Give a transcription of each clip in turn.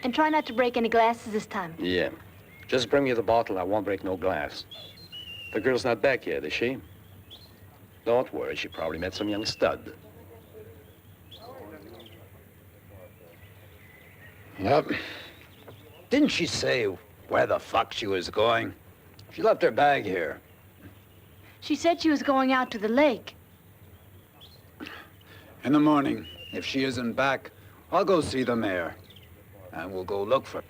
And try not to break any glasses this time. Yeah. Just bring me the bottle. I won't break no glass. The girl's not back yet, is she? Don't worry. She probably met some young stud. Yep. Didn't she say where the fuck she was going? She left her bag here. She said she was going out to the lake. In the morning, if she isn't back, I'll go see the mayor. And we'll go look for her.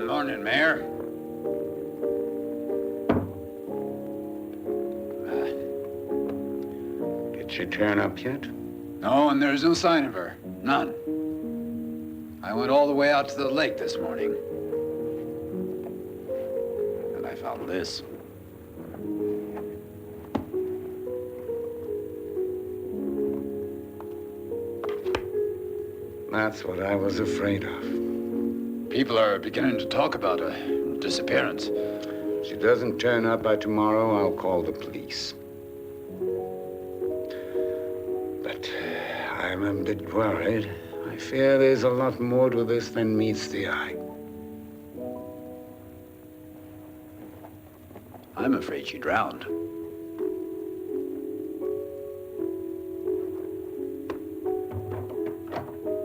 Morning, Mayor. Did she turn up yet? No, and there's no sign of her. None. I went all the way out to the lake this morning. And I found this. That's what I was afraid of. People are beginning to talk about a disappearance. If she doesn't turn up by tomorrow, I'll call the police. But I'm a bit worried. I fear there's a lot more to this than meets the eye. I'm afraid she drowned.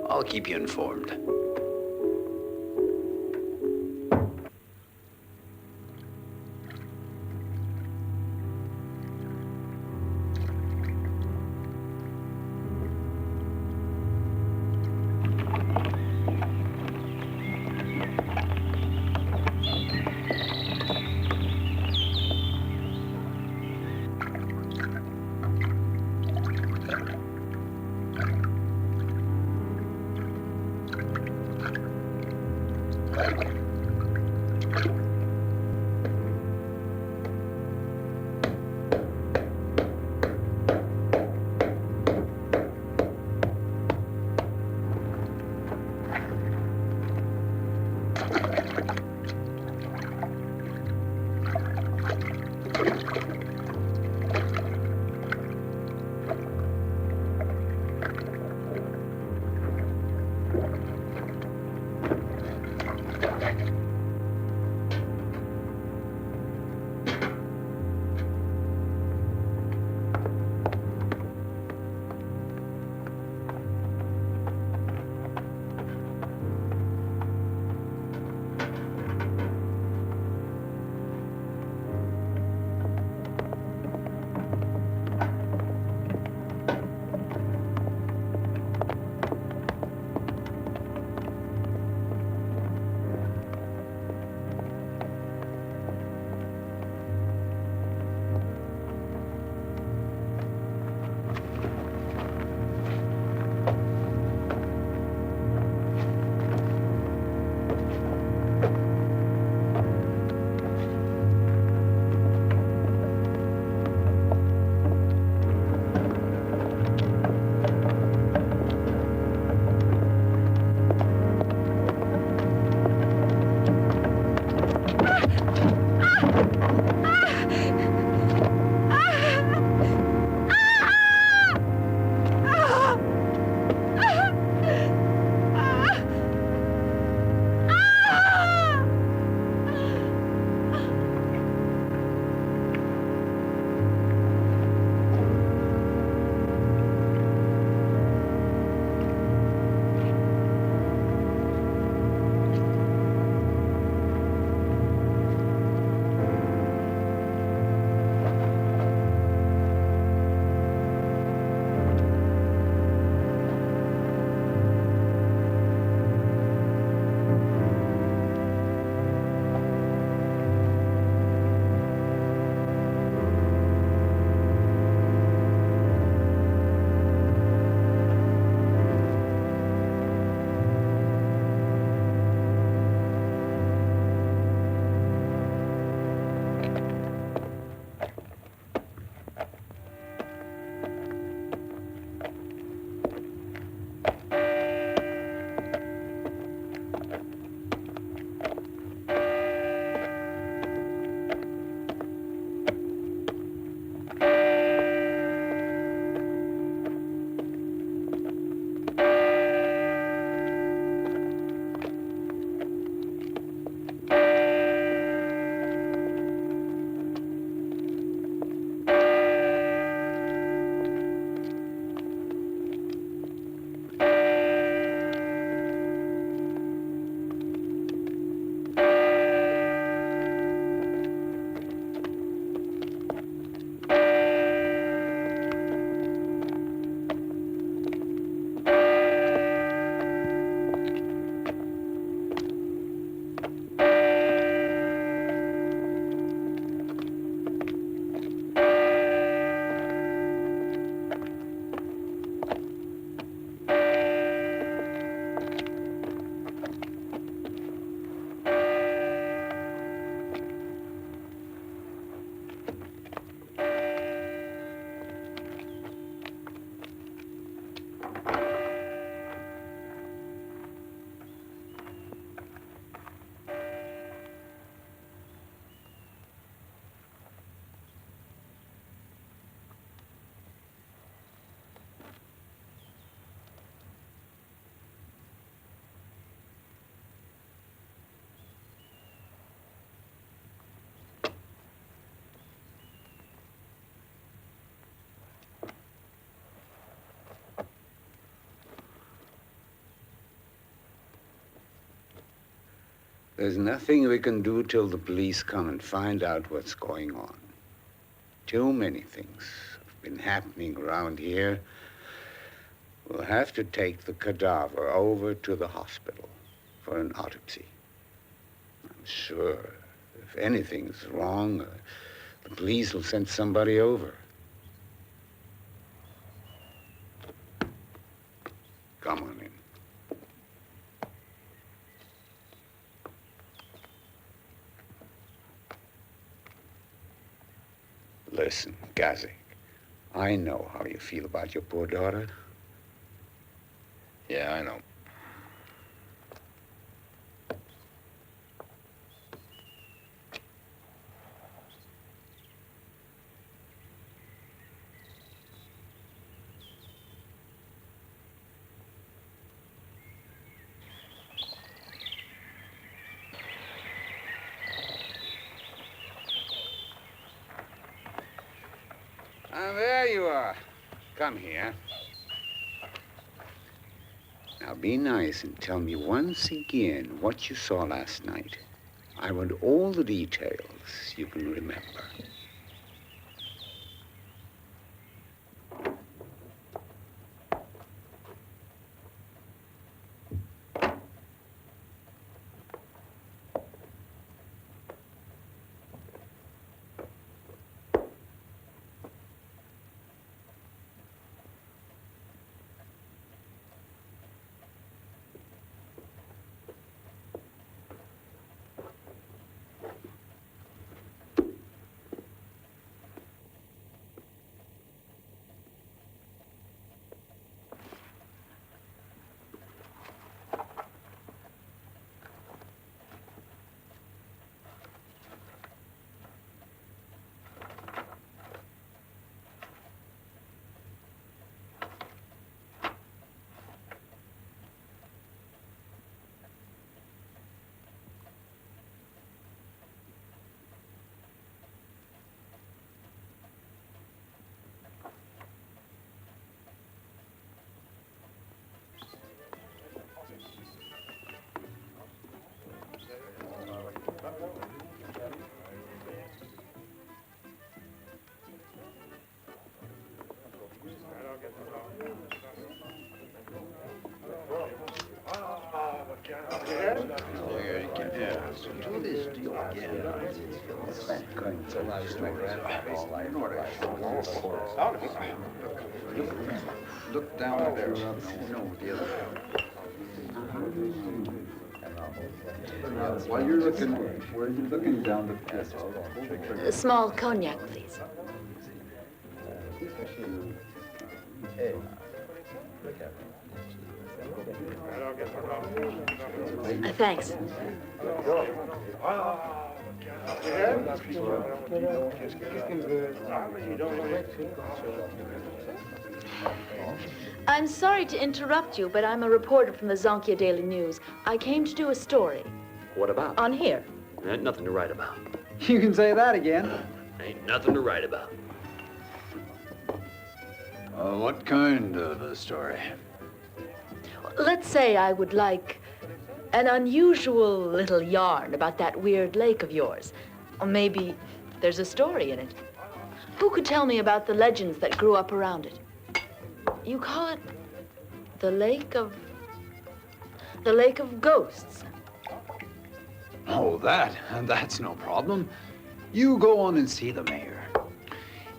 I'll keep you informed. There's nothing we can do till the police come and find out what's going on. Too many things have been happening around here. We'll have to take the cadaver over to the hospital for an autopsy. I'm sure if anything's wrong, the police will send somebody over. Come on in. Listen, Gazik, I know how you feel about your poor daughter. Yeah, I know. Ah, there you are. Come here. Now be nice and tell me once again what you saw last night. I want all the details you can remember. Look down there. No, the other. While you're looking, where are you looking down the pit? A small cognac, please. Thanks. I'm sorry to interrupt you, but I'm a reporter from the Zonkia Daily News. I came to do a story. What about? On here. Ain't nothing to write about. You can say that again. Ain't nothing to write about. What kind of a story? Let's say I would like an unusual little yarn about that weird lake of yours. Or maybe there's a story in it. Who could tell me about the legends that grew up around it? You call it the lake of ghosts. Oh, that's no problem. You go on and see the mayor.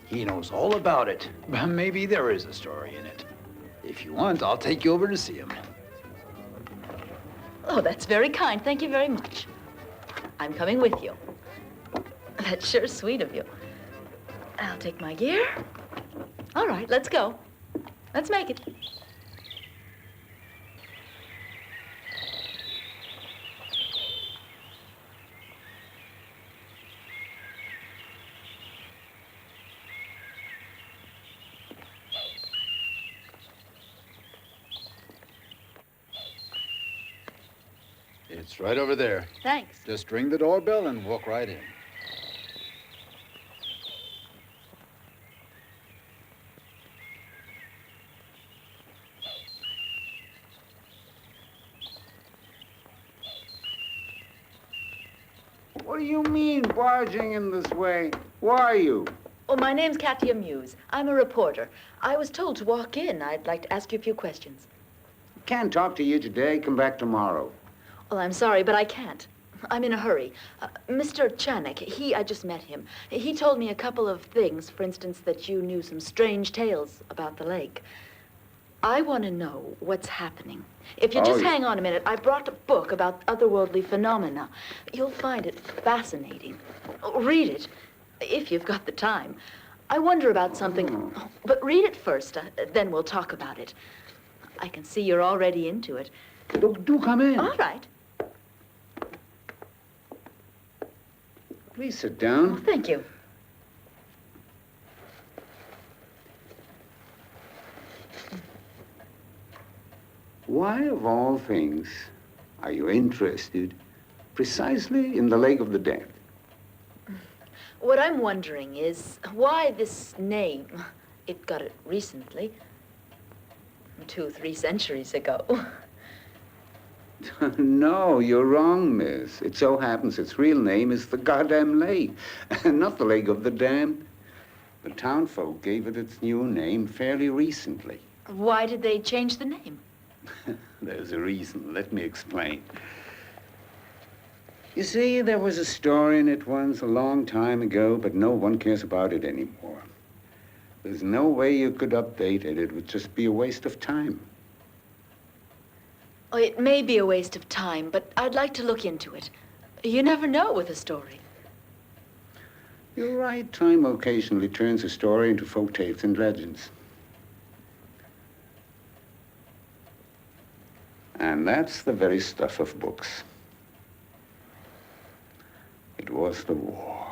He knows all about it. Maybe there is a story in it. If you want, I'll take you over to see him. Oh, that's very kind. Thank you very much. I'm coming with you. That's sure sweet of you. I'll take my gear. All right, let's go. Let's make it. It's right over there. Thanks. Just ring the doorbell and walk right in. What do you mean, barging in this way? Who are you? Oh, my name's Katia Muse. I'm a reporter. I was told to walk in. I'd like to ask you a few questions. Can't talk to you today. Come back tomorrow. Well, I'm sorry, but I can't. I'm in a hurry. Mr. Chanik, I just met him. He told me a couple of things. For instance, that you knew some strange tales about the lake. I want to know what's happening. If you just hang on a minute, I brought a book about otherworldly phenomena. You'll find it fascinating. Read it, if you've got the time. I wonder about something, but read it first, then we'll talk about it. I can see you're already into it. Look, do come in. All right. Please sit down. Oh, thank you. Why, of all things, are you interested precisely in the Lake of the Dead? What I'm wondering is why this name. It got it recently. 2 or 3 centuries ago. No, you're wrong, miss. It so happens its real name is the goddamn lake, not the Lake of the Damned. The townfolk gave it its new name fairly recently. Why did they change the name? There's a reason. Let me explain. You see, there was a story in it once a long time ago, but no one cares about it anymore. There's no way you could update it. It would just be a waste of time. Oh, it may be a waste of time, but I'd like to look into it. You never know with a story. You're right. Time occasionally turns a story into folk tales and legends. And that's the very stuff of books. It was the war.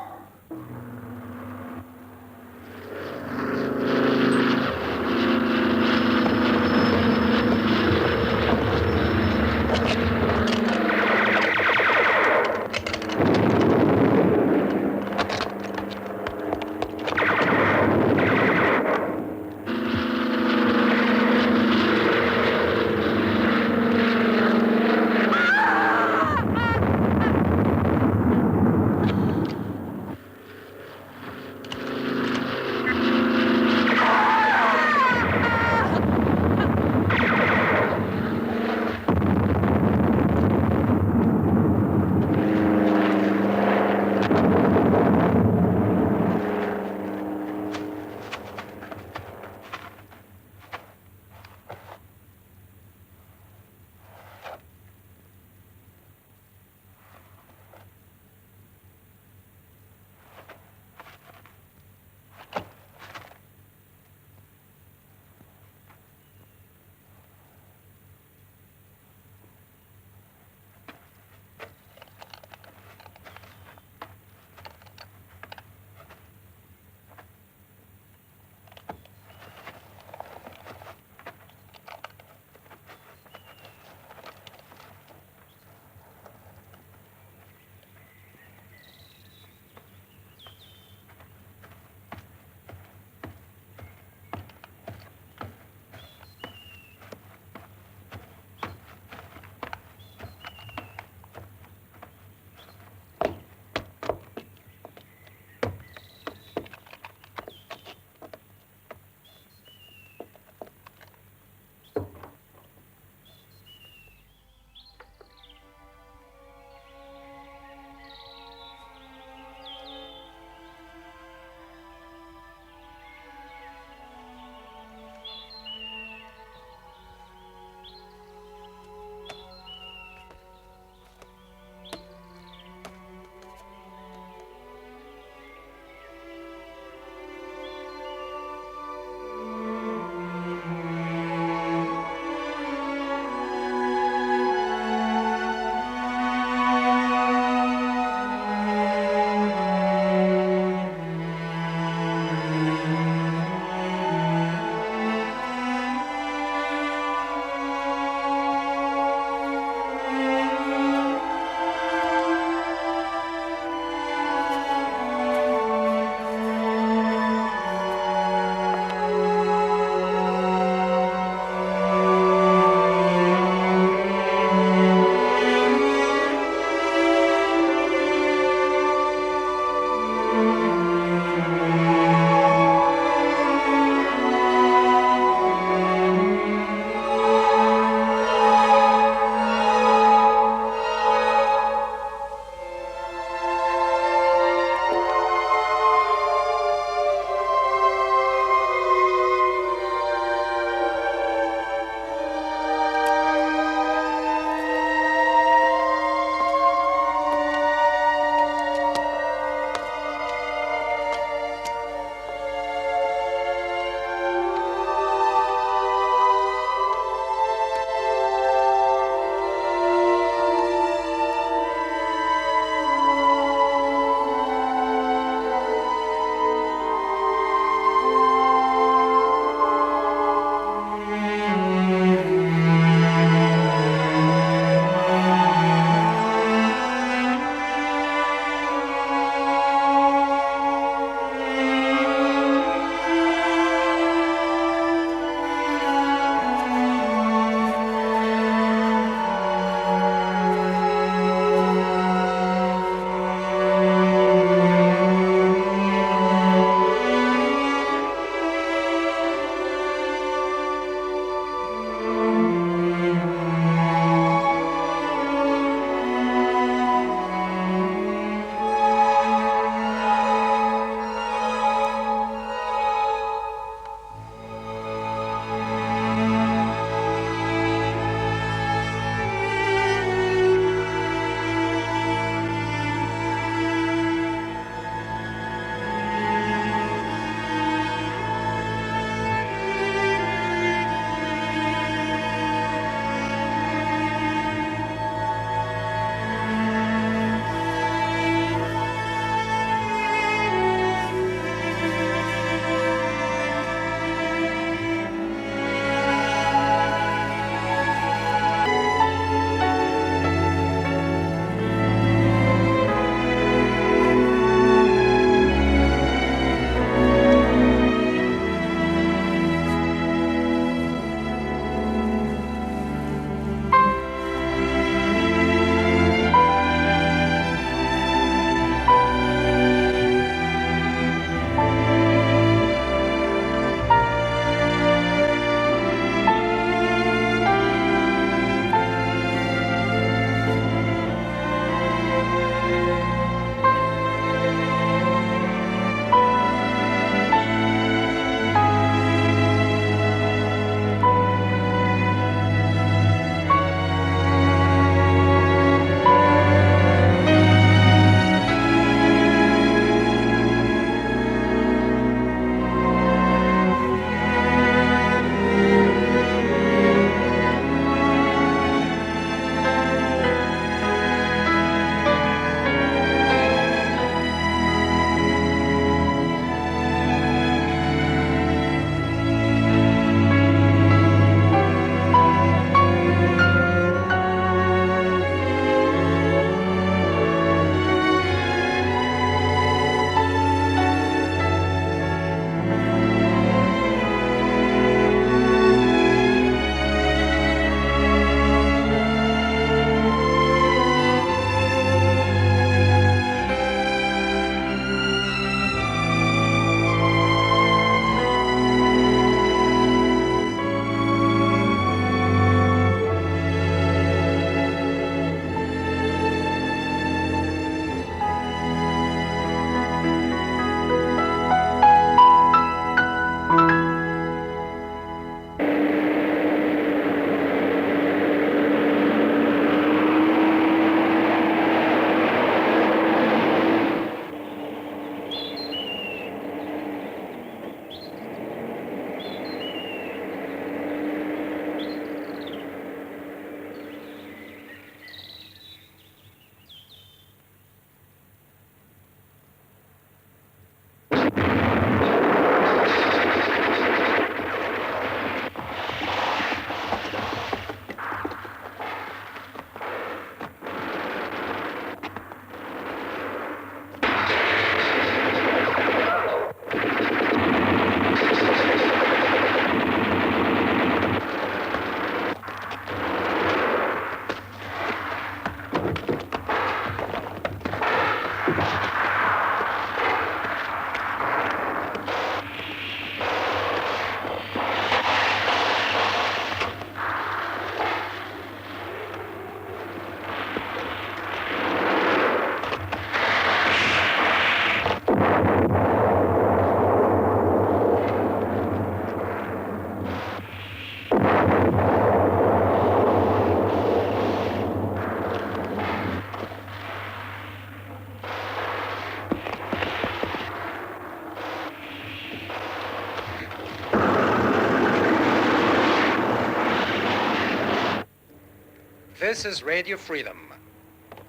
This is Radio Freedom.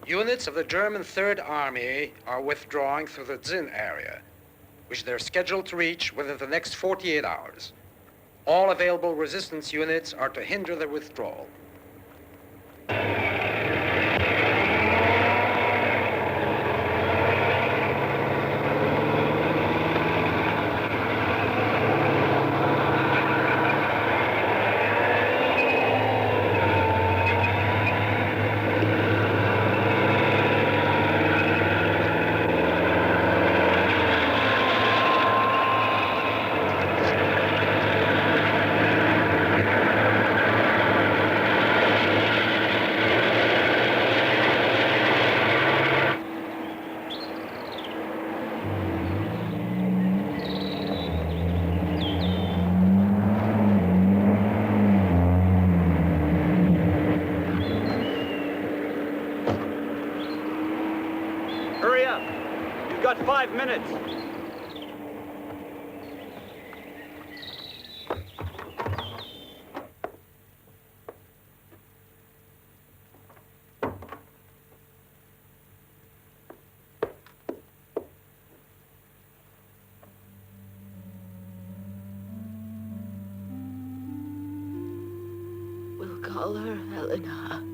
Units of the German Third Army are withdrawing through the Zin area, which they're scheduled to reach within the next 48 hours. All available resistance units are to hinder their withdrawal. Hurry up. You've got 5 minutes. We'll call her Helena.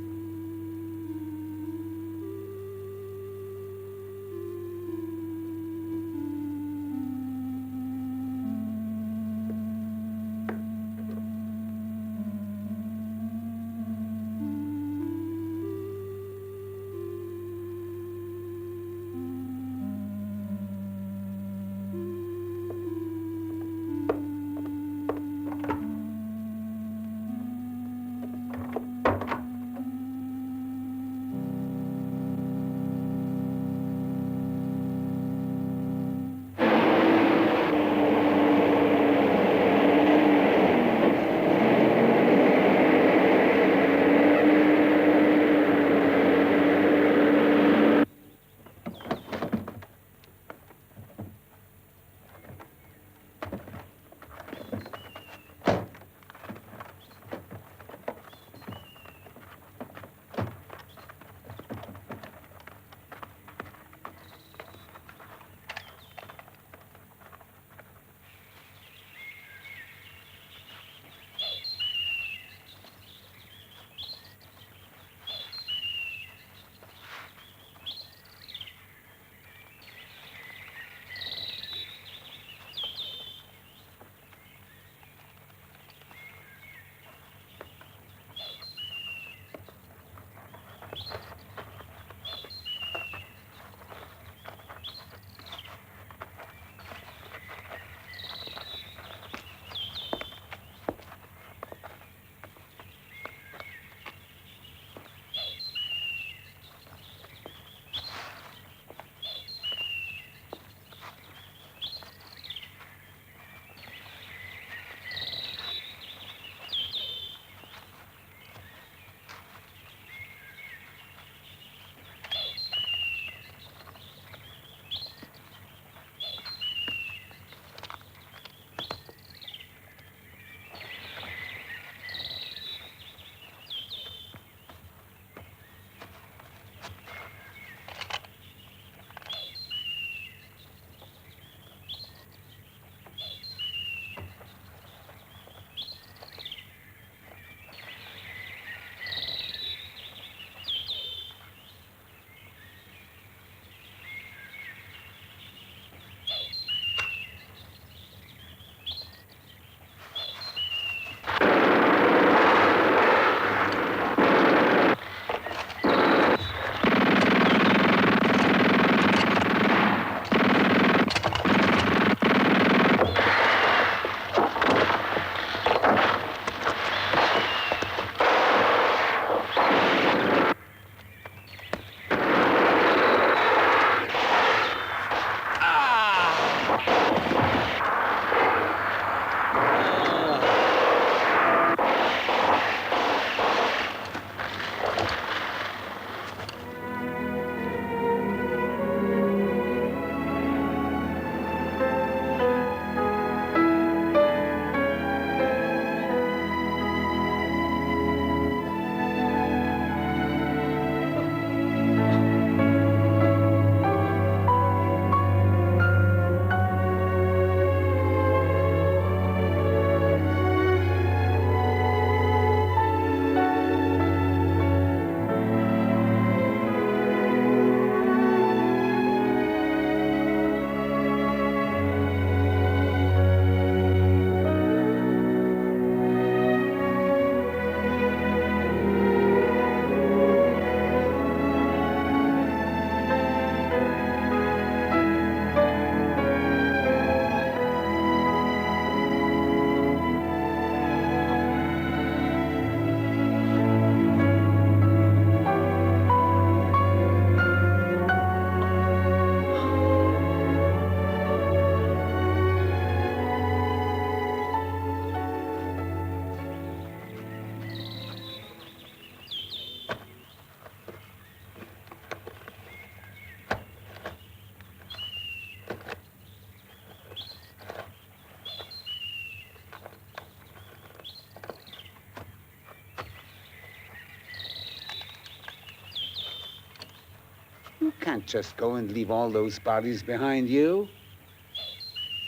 can't just go and leave all those bodies behind you.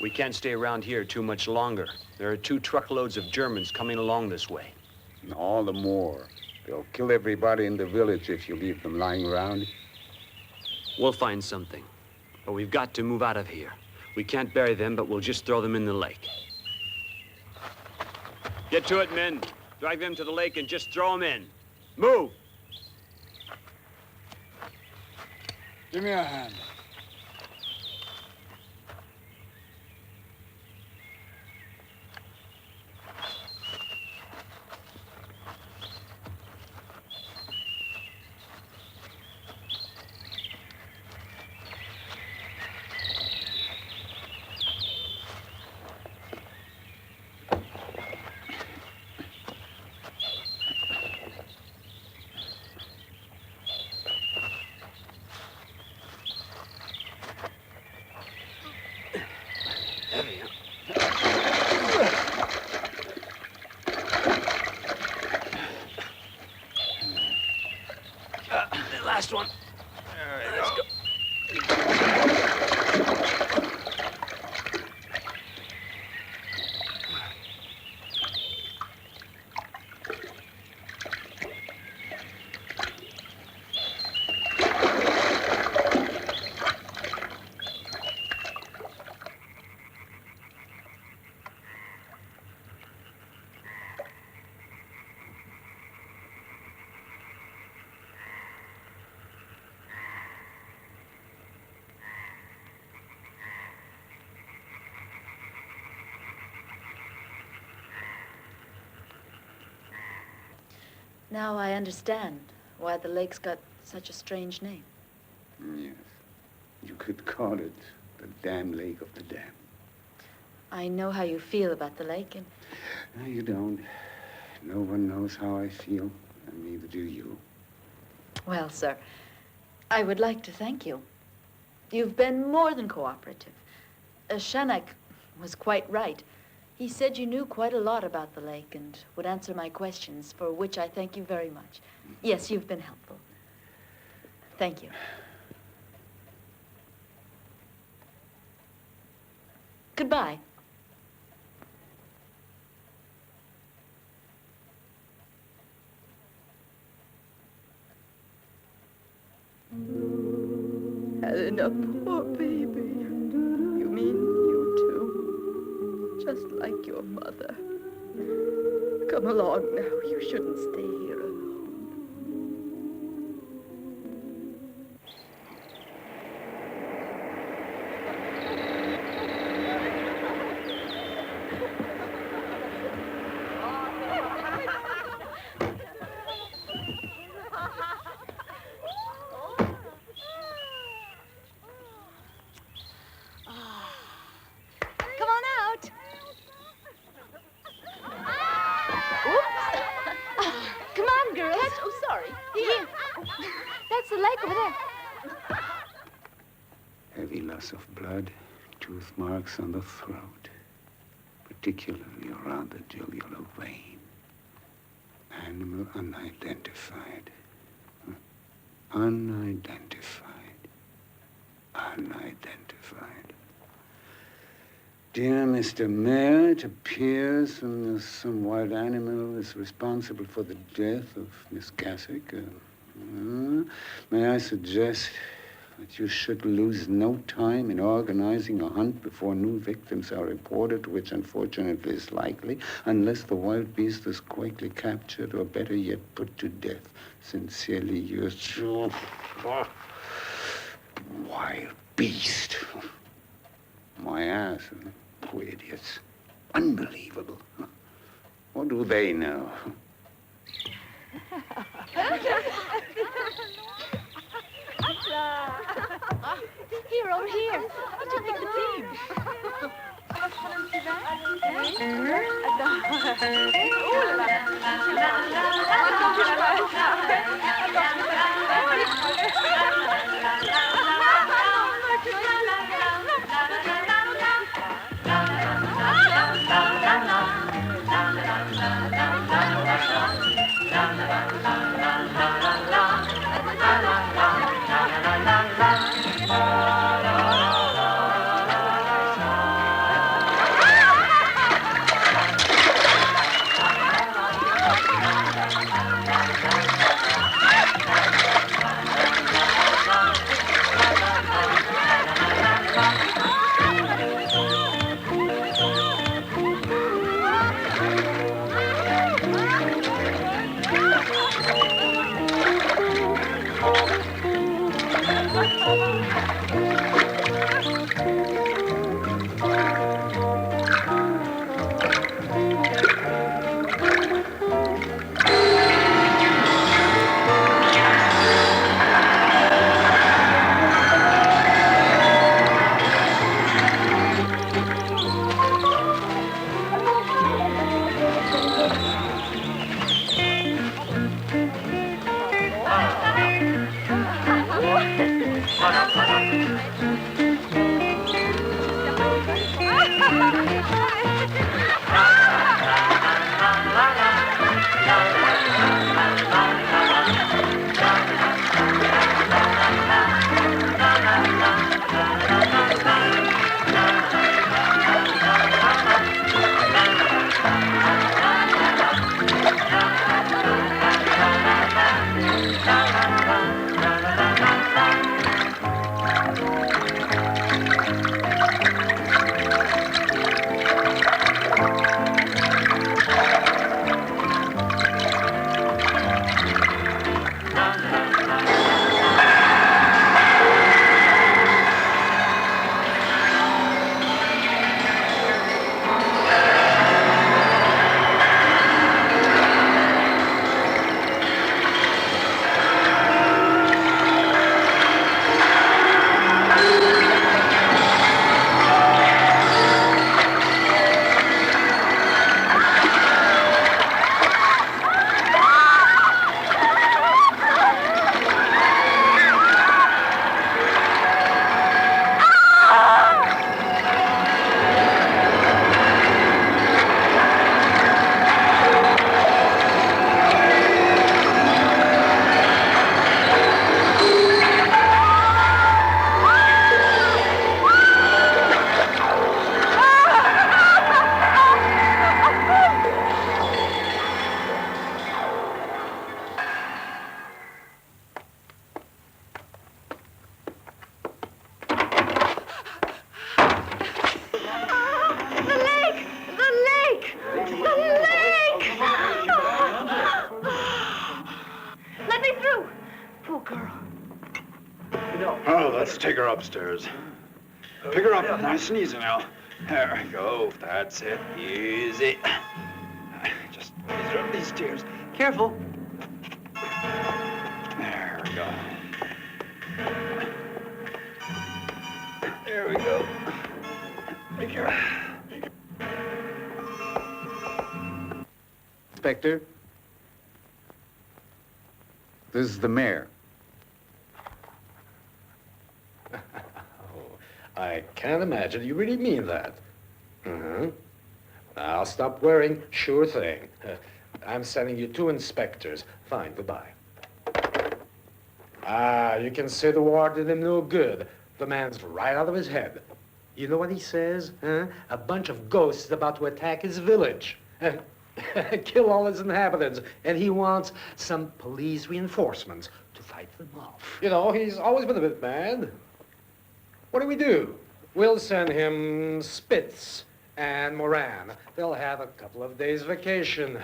We can't stay around here too much longer. There are 2 truckloads of Germans coming along this way. And all the more. They'll kill everybody in the village if you leave them lying around. We'll find something. But we've got to move out of here. We can't bury them, but we'll just throw them in the lake. Get to it, men. Drag them to the lake and just throw them in. Move! Give me a hand. Last one. Let's go. Now I understand why the lake's got such a strange name. Yes. You could call it the damn lake of the damned. I know how you feel about the lake, and... No, you don't. No one knows how I feel, and neither do you. Well, sir, I would like to thank you. You've been more than cooperative. Shanak was quite right. He said you knew quite a lot about the lake and would answer my questions, for which I thank you very much. Yes, you've been helpful. Thank you. Goodbye. Helena, poor baby. You mean you too? Just like your mother. Come along now. You shouldn't stay here alone. Heavy loss of blood, tooth marks on the throat, particularly around the jugular vein. Animal unidentified. Unidentified. Unidentified. Dear Mr. Mayor, it appears some wild animal is responsible for the death of Miss Kasich. May I suggest that you should lose no time in organizing a hunt before new victims are reported, which unfortunately is likely, unless the wild beast is quickly captured or better yet put to death. Sincerely yours. Wild beast. My ass. Poor idiots. Unbelievable. What do they know? Here, over here. Did you pick the team? La la la la la la la la la la la la la. Let's take her upstairs. Pick her up nice and easy now. There we go. That's it. Easy. Just ease her up these stairs. Careful. There we go. There we go. Be careful. Inspector, this is the mayor. I can't imagine you really mean that. I'll stop worrying. Sure thing. I'm sending you 2 inspectors. Fine, goodbye. You can say the war did him no good. The man's right out of his head. You know what he says? Huh? A bunch of ghosts is about to attack his village. Kill all his inhabitants. And he wants some police reinforcements to fight them off. You know, he's always been a bit mad. What do? We'll send him Spitz and Moran. They'll have a couple of days vacation.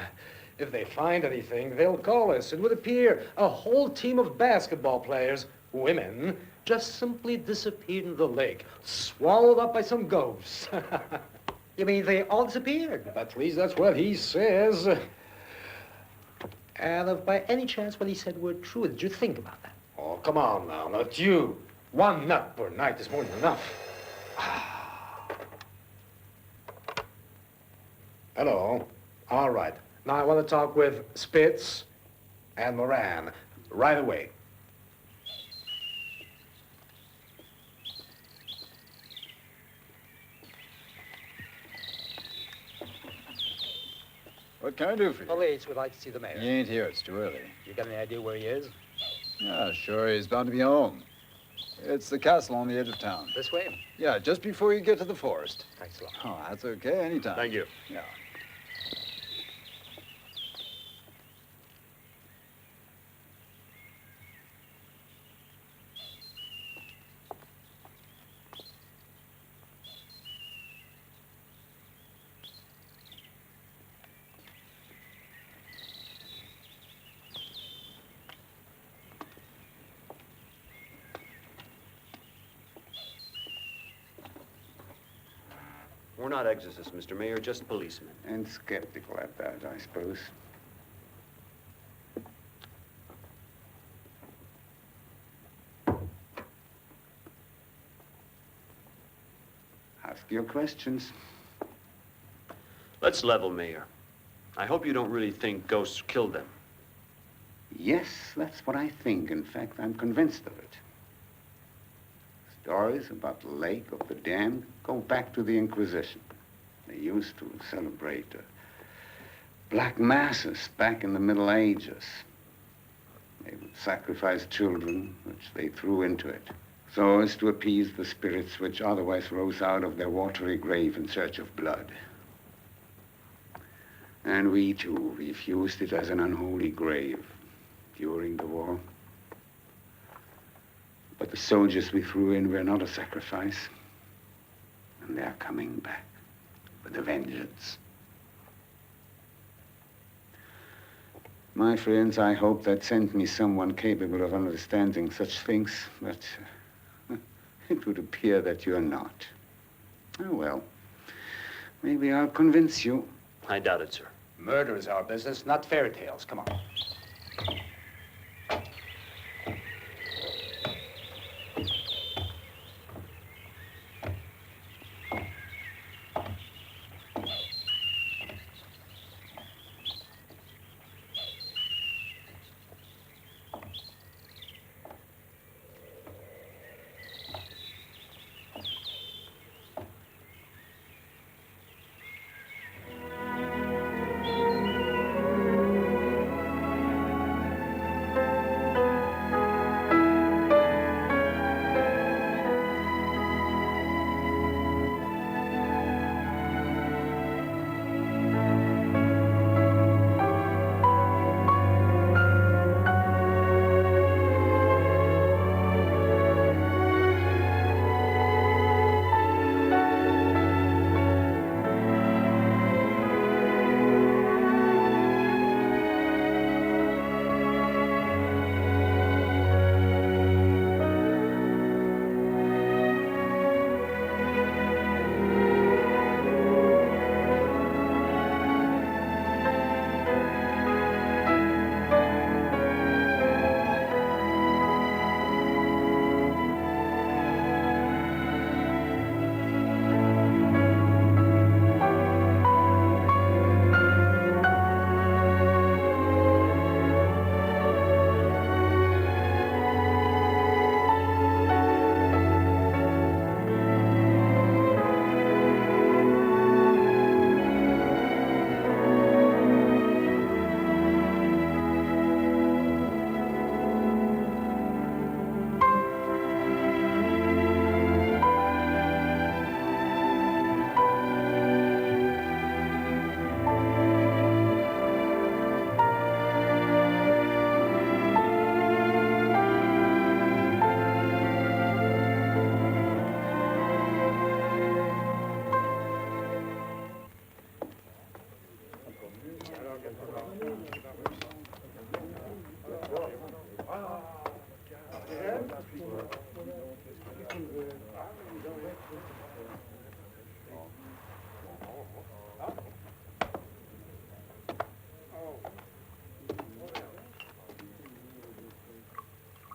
If they find anything, they'll call us. It would appear a whole team of basketball players, women, just simply disappeared in the lake, swallowed up by some ghosts. You mean they all disappeared? At least that's what he says. And if by any chance what he said were true, did you think about that? Oh, come on now, not you. 1 nut per night is more than enough. Hello. All right. Now I want to talk with Spitz and Moran right away. What can I do for you? Police would like to see the mayor. He ain't here. It's too early. You got any idea where he is? Yeah, sure. He's bound to be home. It's the castle on the edge of town. This way? Yeah, just before you get to the forest. Thanks a lot. Oh, that's okay. Anytime. Thank you. Yeah. We're not exorcists, Mr. Mayor, just policemen. And skeptical at that, I suppose. Ask your questions. Let's level, Mayor. I hope you don't really think ghosts killed them. Yes, that's what I think. In fact, I'm convinced of it. Stories about the lake of the damned go back to the Inquisition. They used to celebrate black masses back in the Middle Ages. They would sacrifice children, which they threw into it, so as to appease the spirits which otherwise rose out of their watery grave in search of blood. And we, too, refused it as an unholy grave during the war. But the soldiers we threw in were not a sacrifice. And they are coming back with a vengeance. My friends, I hope that sent me someone capable of understanding such things, but it would appear that you're not. Oh, well, maybe I'll convince you. I doubt it, sir. Murder is our business, not fairy tales. Come on.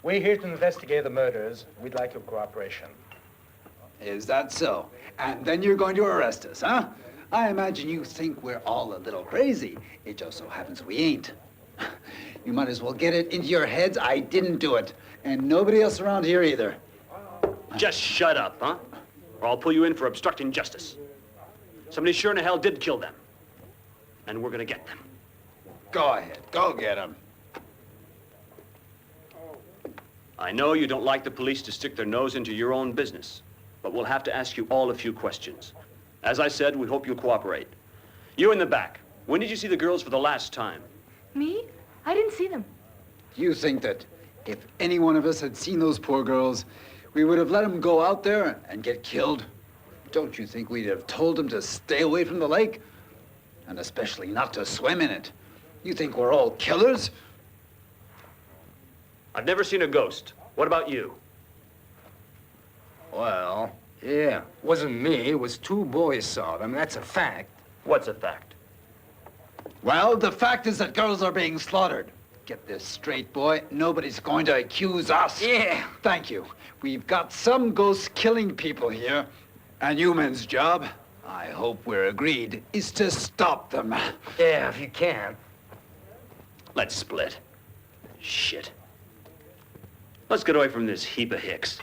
We're here to investigate the murders. We'd like your cooperation. Is that so? And then you're going to arrest us, huh? I imagine you think we're all a little crazy. It just so happens we ain't. You might as well get it into your heads I didn't do it. And nobody else around here either. Just shut up, huh? Or I'll pull you in for obstructing justice. Somebody sure in the hell did kill them. And we're gonna get them. Go ahead, go get them. I know you don't like the police to stick their nose into your own business, but we'll have to ask you all a few questions. As I said, we hope you'll cooperate. You in the back, when did you see the girls for the last time? Me? I didn't see them. You think that if any one of us had seen those poor girls, we would have let them go out there and get killed? Don't you think we'd have told them to stay away from the lake? And especially not to swim in it. You think we're all killers? I've never seen a ghost. What about you? Well, yeah, wasn't me. It was two boys saw them. That's a fact. What's a fact? Well, the fact is that girls are being slaughtered. Get this straight, boy. Nobody's going to accuse us. Yeah. Thank you. We've got some ghosts killing people here. And you men's job, I hope we're agreed, is to stop them. Yeah, if you can. Let's split. Shit. Let's get away from this heap of hicks.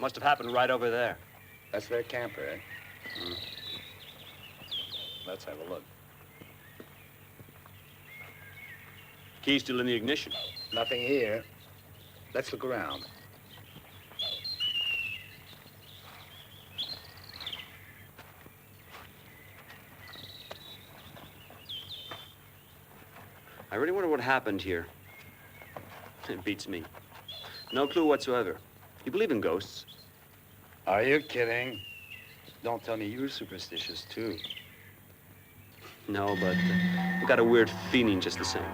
Must have happened right over there. That's their camper, eh? Let's have a look. Key's still in the ignition. Nothing here. Let's look around. I really wonder what happened here. It beats me. No clue whatsoever. You believe in ghosts? Are you kidding? Don't tell me you're superstitious, too. No, but I've got a weird feeling just the same.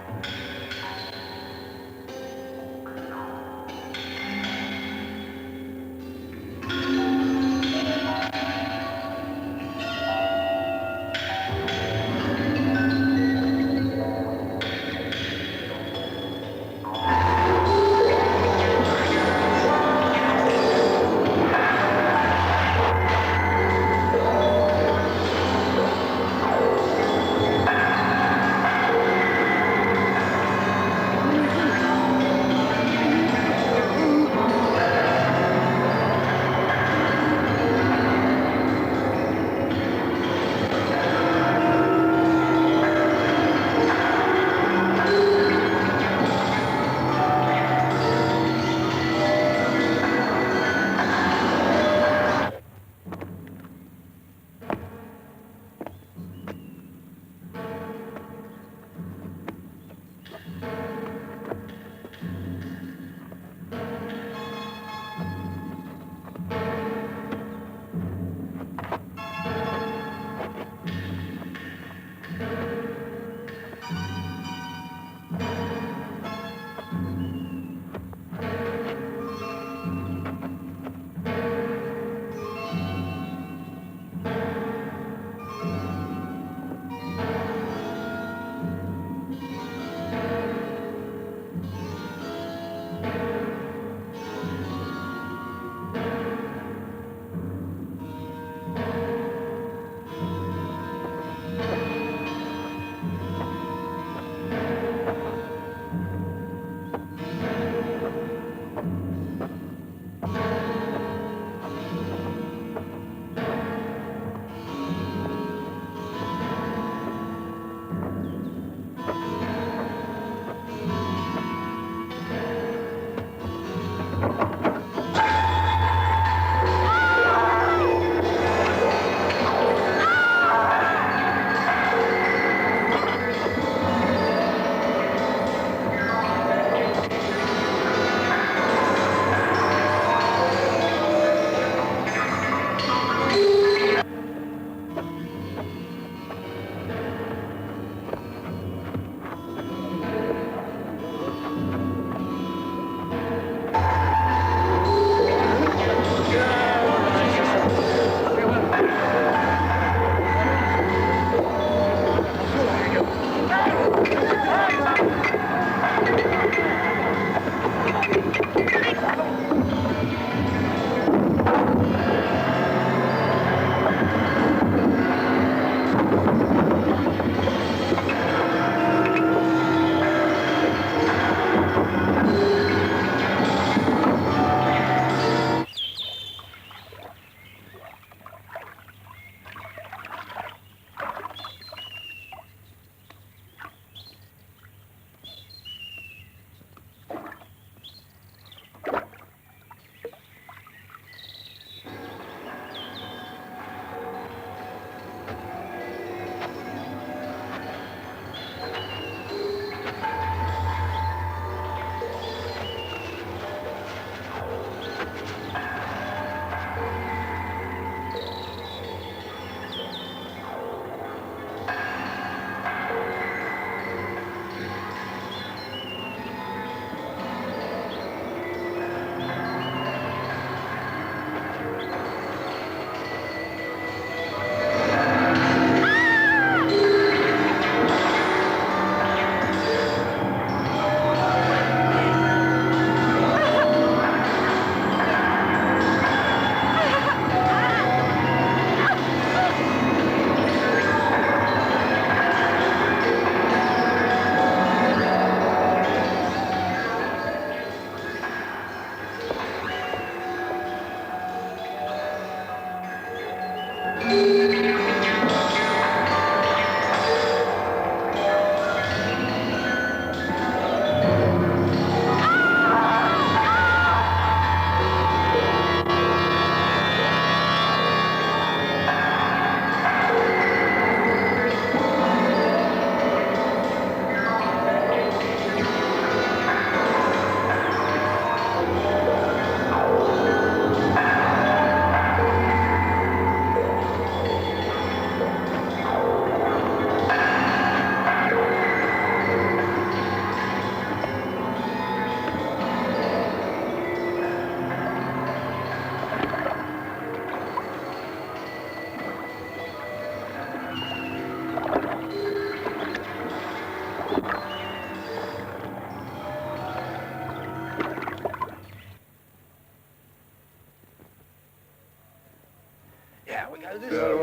Yeah, we gotta do something.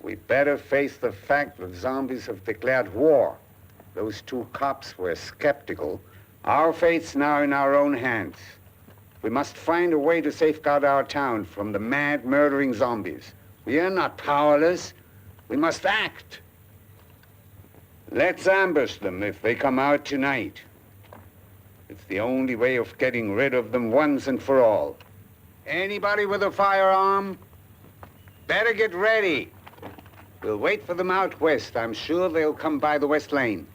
We better face the fact that zombies have declared war. Those two cops were skeptical. Our fate's now in our own hands. We must find a way to safeguard our town from the mad, murdering zombies. We are not powerless. We must act. Let's ambush them if they come out tonight. It's the only way of getting rid of them once and for all. Anybody with a firearm? Better get ready. We'll wait for them out west. I'm sure they'll come by the west lane.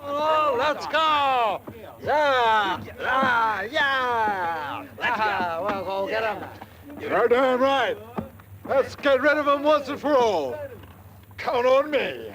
Oh, let's go! Yeah! Yeah! Let's go! We'll go get them. You're damn right. Let's get rid of them once and for all. Count on me.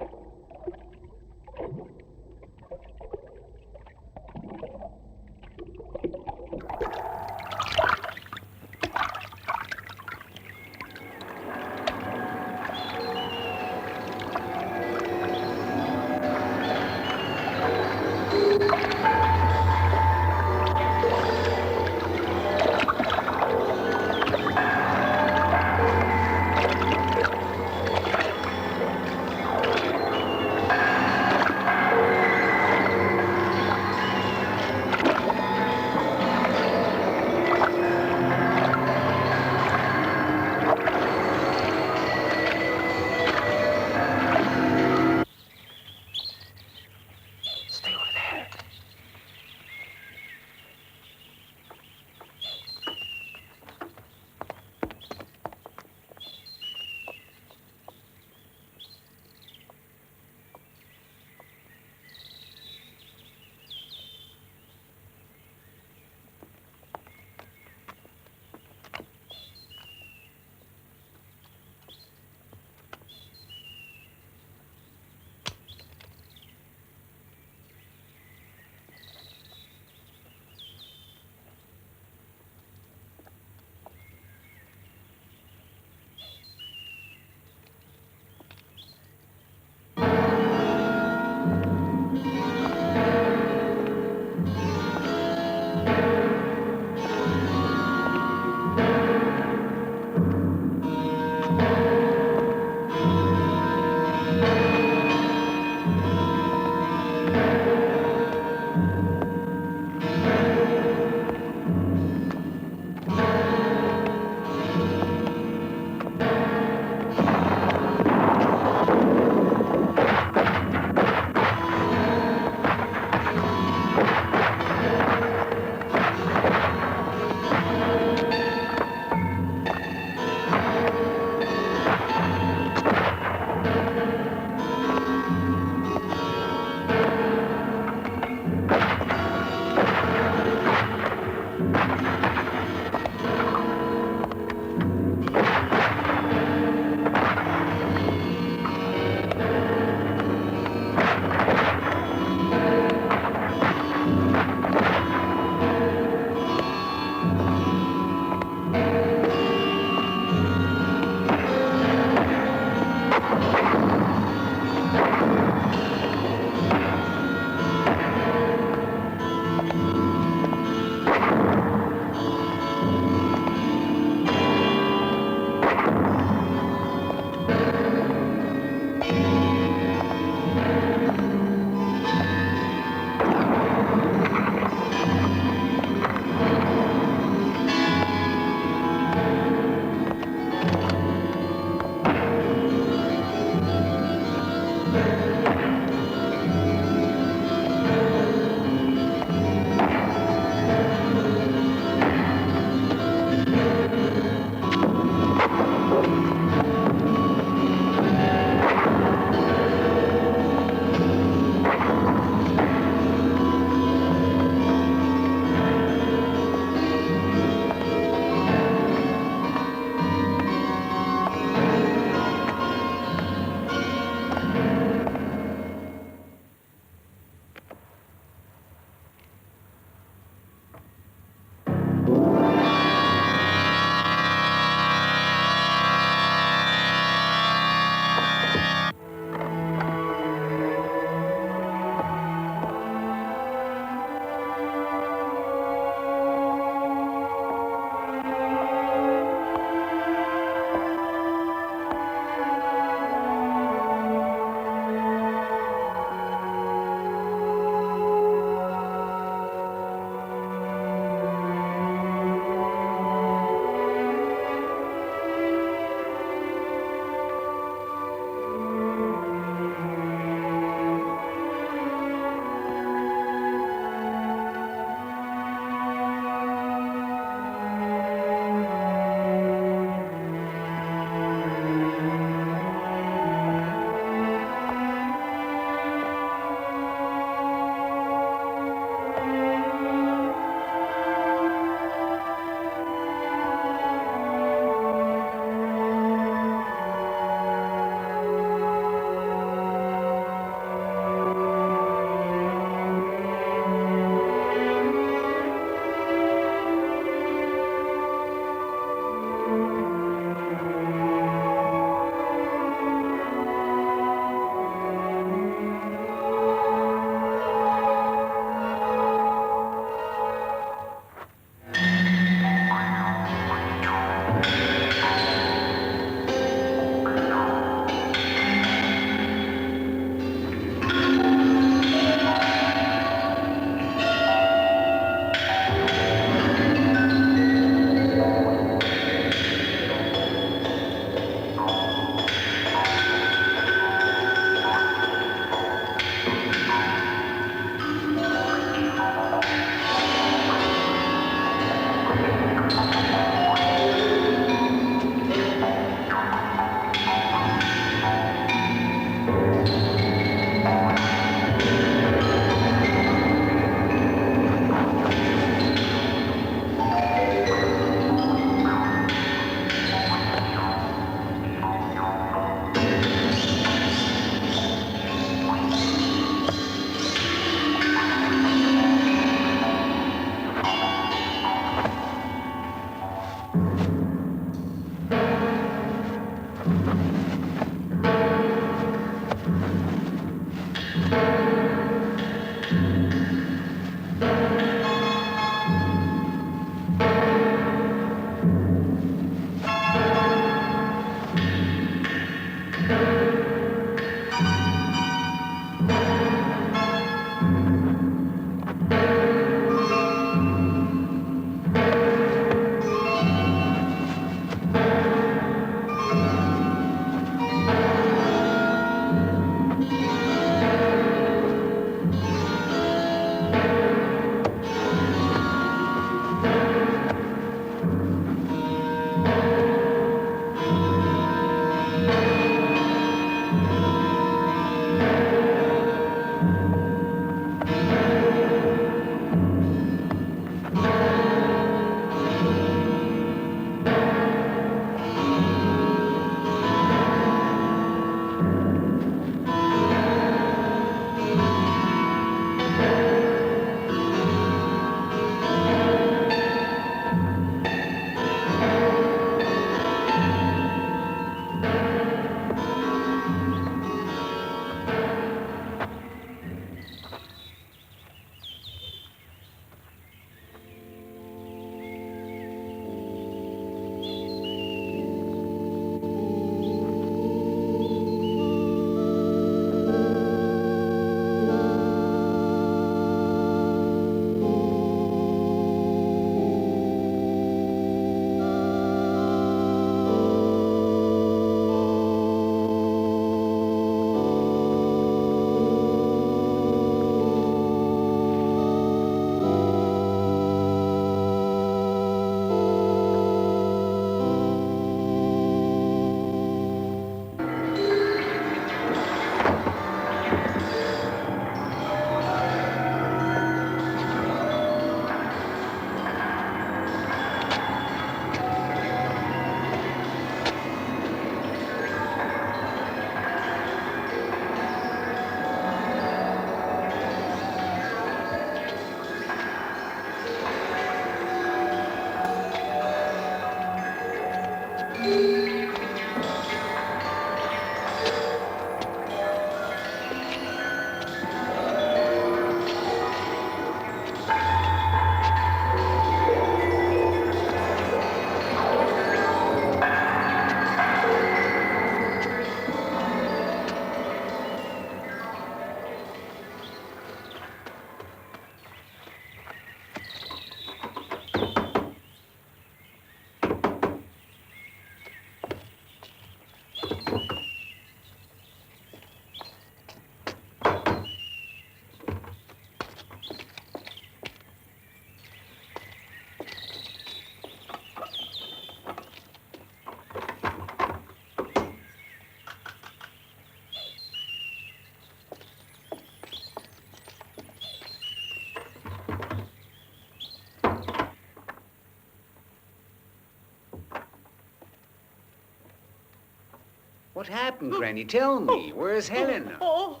What happened, Granny? Tell me. Where's Helen? Now,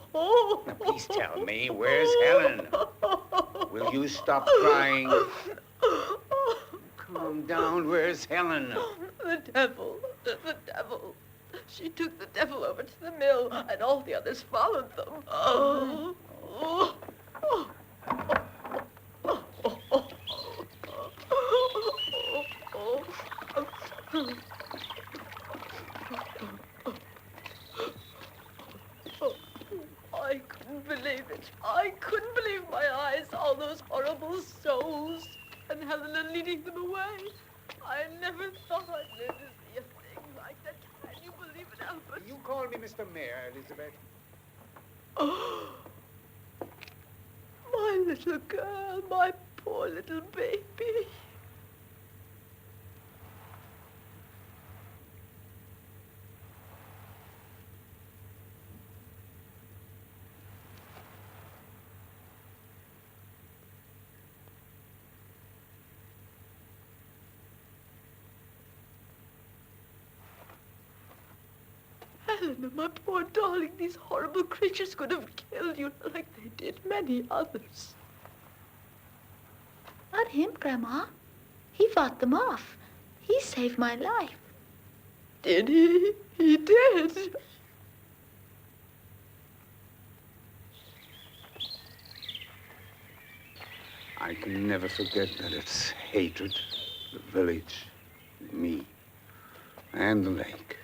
please tell me. Where's Helen? Will you stop crying? Calm down. Where's Helen? The devil. The devil. She took the devil over to the mill, and all the others followed them. I couldn't believe it. I couldn't believe my eyes. All those horrible souls, and Helena leading them away. I never thought I'd live to see a thing like that. Can you believe it, Albert? You call me Mr. Mayor, Elizabeth. My little girl, my poor little baby. Helena, my poor darling, these horrible creatures could have killed you like they did many others. Not him, Grandma. He fought them off. He saved my life. Did he? He did. I can never forget that it's hatred, the village, me, and the lake.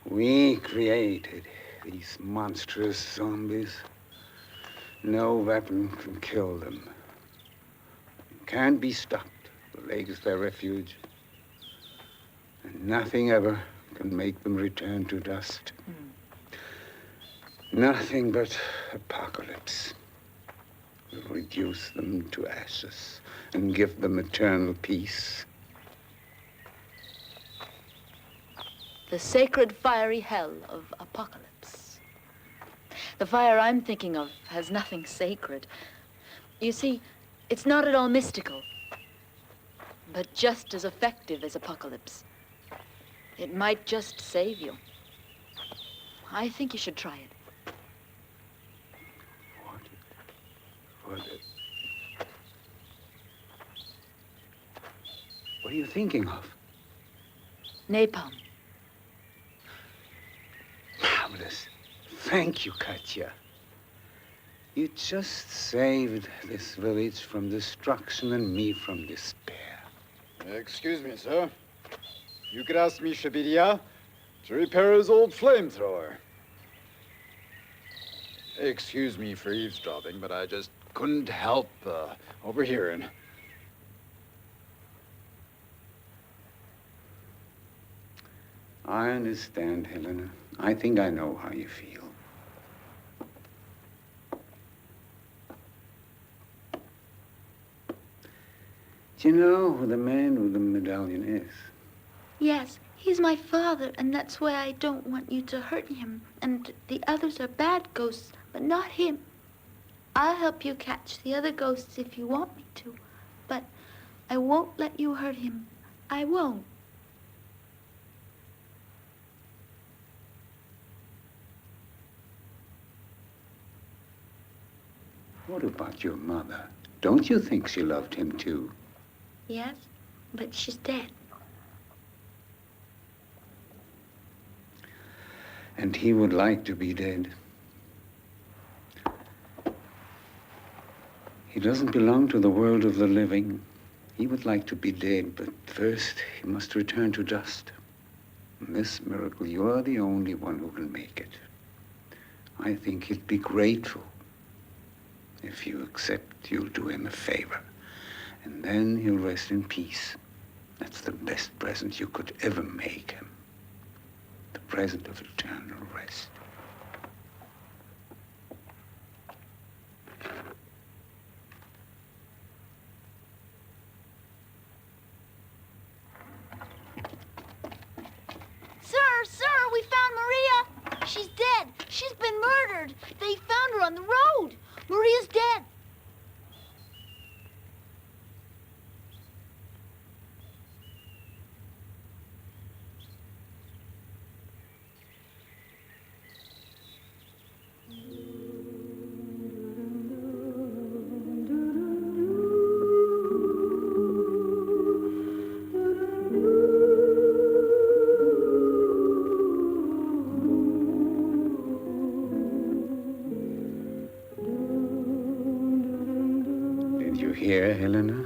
We created these monstrous zombies. No weapon can kill them. It can't be stopped. The lake is their refuge. And nothing ever can make them return to dust. Nothing but apocalypse will reduce them to ashes and give them eternal peace. The sacred fiery hell of apocalypse. The fire I'm thinking of has nothing sacred. You see, it's not at all mystical, but just as effective as apocalypse. It might just save you. I think you should try it. What are you thinking of? Napalm. Marvelous. Thank you, Katya. You just saved this village from destruction and me from despair. Excuse me, sir. You could ask me Shabidia to repair his old flamethrower. Excuse me for eavesdropping, but I just couldn't help overhearing. I understand, Helena. I think I know how you feel. Do you know who the man with the medallion is? Yes, he's my father, and that's why I don't want you to hurt him. And the others are bad ghosts, but not him. I'll help you catch the other ghosts if you want me to, but I won't let you hurt him. I won't. What about your mother? Don't you think she loved him too? Yes, but she's dead. And he would like to be dead. He doesn't belong to the world of the living. He would like to be dead, but first he must return to dust. In this miracle, you are the only one who can make it. I think he'd be grateful. If you accept, you'll do him a favor. And then he'll rest in peace. That's the best present you could ever make him. The present of eternal rest. Sir, we found Maria. She's dead. She's been murdered. They found her on the road. Maria's dead. here, Helena?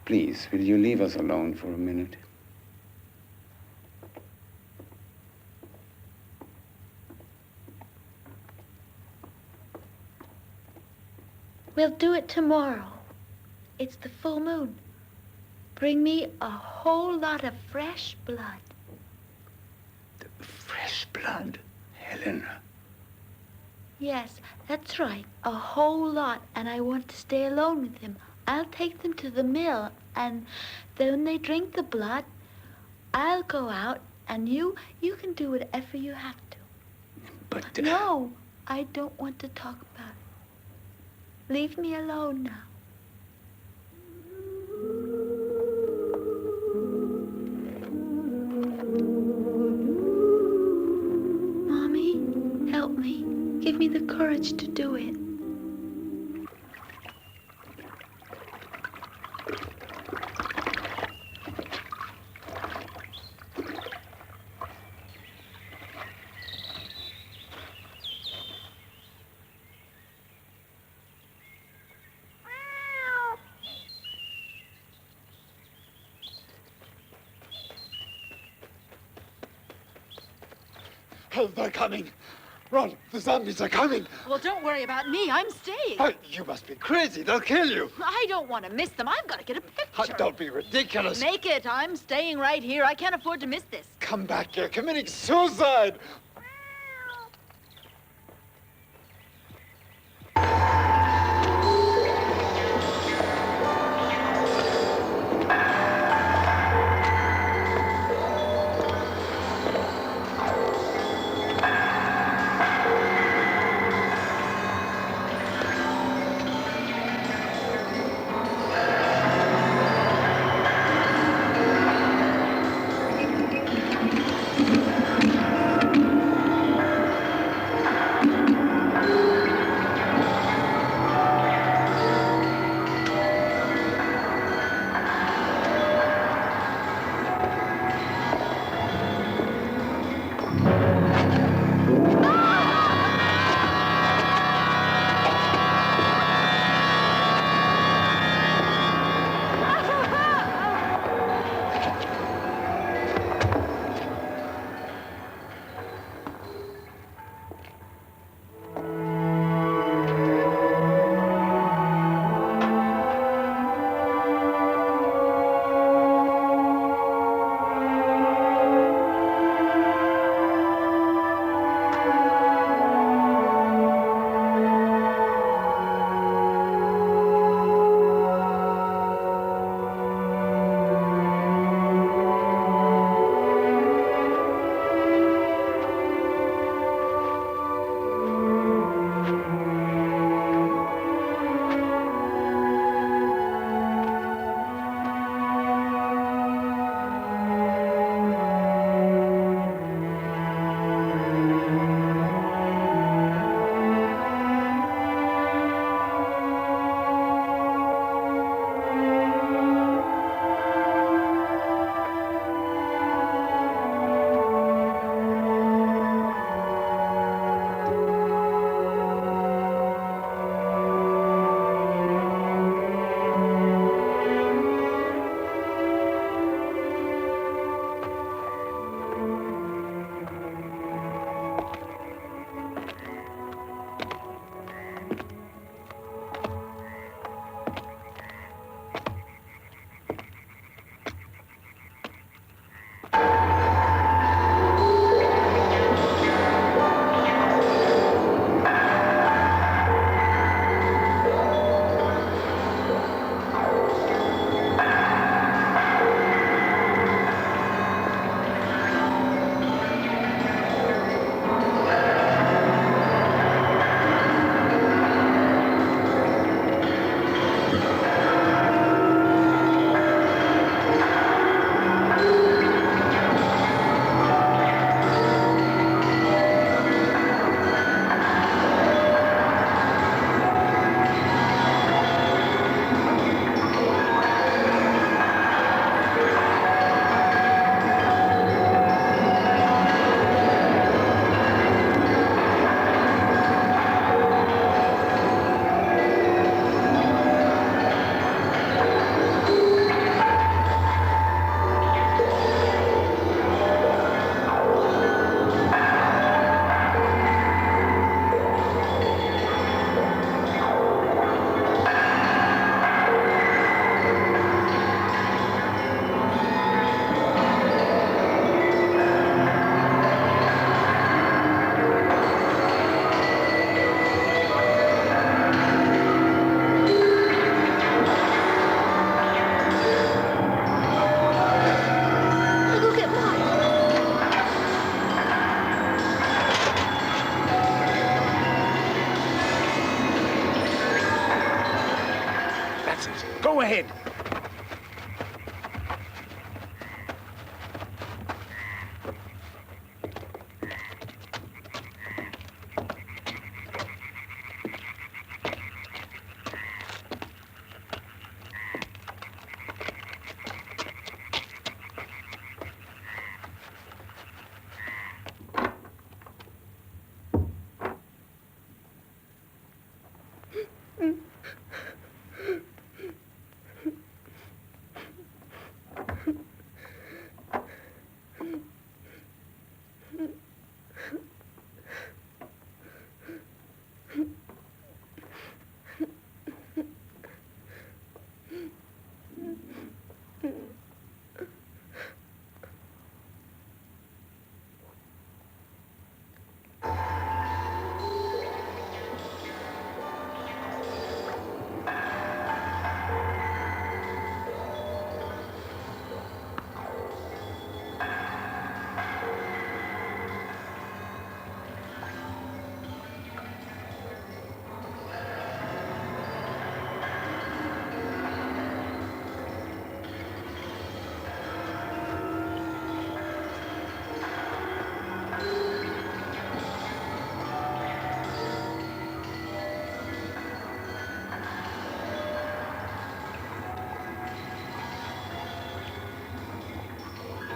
Please, will you leave us alone for a minute? We'll do it tomorrow. It's the full moon. Bring me a whole lot of fresh blood. Fresh blood, Helena. Yes, that's right. A whole lot, and I want to stay alone with him. I'll take them to the mill, and then when they drink the blood, I'll go out, and you can do whatever you have to. But... No, I don't want to talk about it. Leave me alone now. Mommy, help me. Give me the courage to do it. Oh, they're coming. Run, the zombies are coming. Well, don't worry about me. I'm staying. Oh, you must be crazy. They'll kill you. I don't want to miss them. I've got to get a picture. Don't be ridiculous. Make it. I'm staying right here. I can't afford to miss this. Come back. You're committing suicide. nonsense. Go ahead.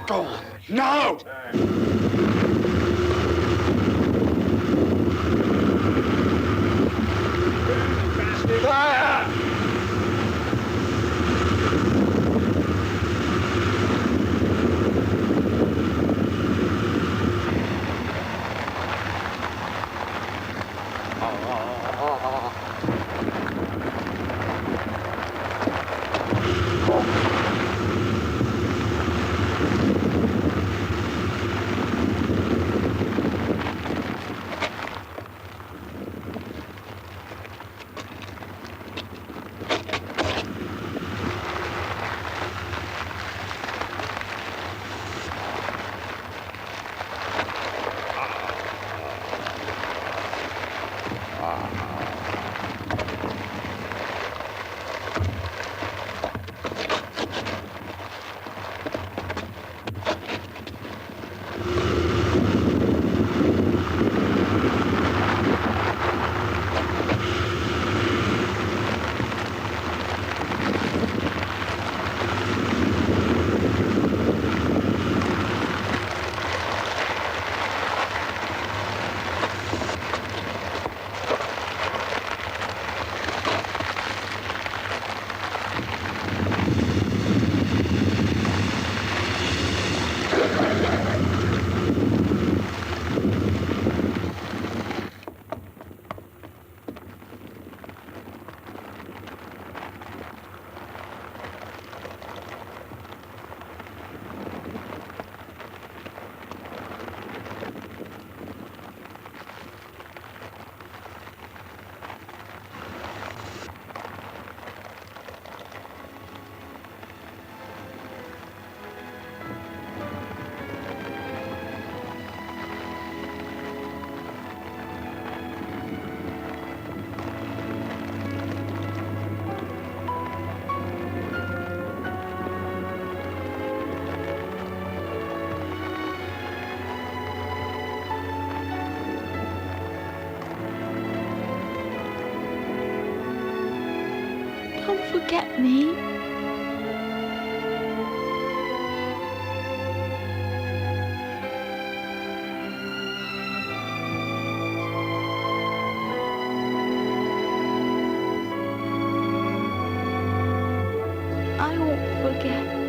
Go on. Now! Fire! Don't forget me. I won't forget.